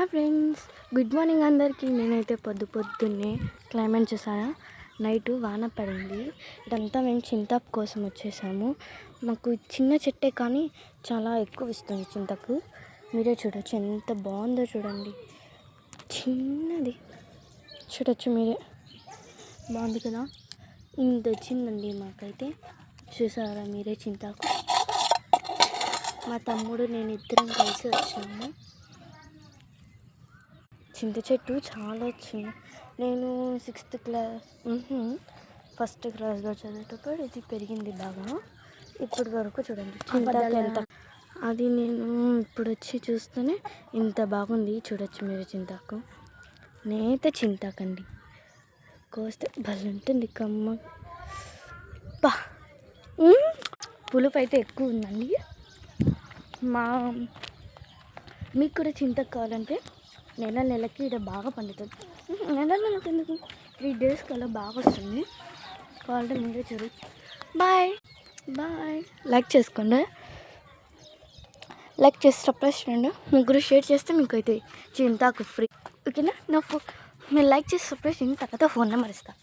Hi friends, good morning అందరికీ. నేనైతే పొద్దున్నే క్లైమేట్ చూసారా, నైట్ వాన పడింది. ఇదంతా మేము చింతాకు కోసం వచ్చేసాము. మాకు చిన్న చెట్టే కానీ చాలా ఎక్కువ ఇస్తుంది చింతకు. మీరే చూడొచ్చు ఎంత బాగుందో, చూడండి చిన్నది చూడొచ్చు మీరే, బాగుంది కదా. ఇంత వచ్చిందండి మాకైతే, చూసారా మీరే చింతాకు. మా తమ్ముడు నేను ఇద్దరం కలిసి వచ్చాము. చింత చెట్టు చాలా చిన్న, నేను 6th క్లాస్ ఫస్ట్ క్లాస్లో చదివేటప్పుడు ఇది పెరిగింది బాగా. ఇప్పటి వరకు చూడండి చింతాకు ఎంత, అది నేను ఇప్పుడు వచ్చి చూస్తేనే ఇంత బాగుంది. చూడొచ్చు మీరు చింతాకు, నేత చింతాకండి, కోస్తే భలే ఉంటుంది కమ్మ. పా పులుపు అయితే ఎక్కువ ఉందండి. మీకు కూడా చింతకు కావాలంటే నెలకి ఇక్కడ బాగా పండుతుంది. నెలకి ఎందుకు, 3 days కల్లా బాగా వస్తుంది. కావాలంటే ముందే చూడొచ్చు. బాయ్ లైక్ చేసుకోండి, లైక్ చేసి సబ్స్క్రైబ్ చేయండి. ముగ్గురు షేర్ చేస్తే మీకు అయితే చింతాకు ఫ్రీ, ఓకేనా. మీరు లైక్ చేసి సబ్స్క్రైబ్ చేయండి, తర్వాత ఫోన్ నెంబర్ ఇస్తాను.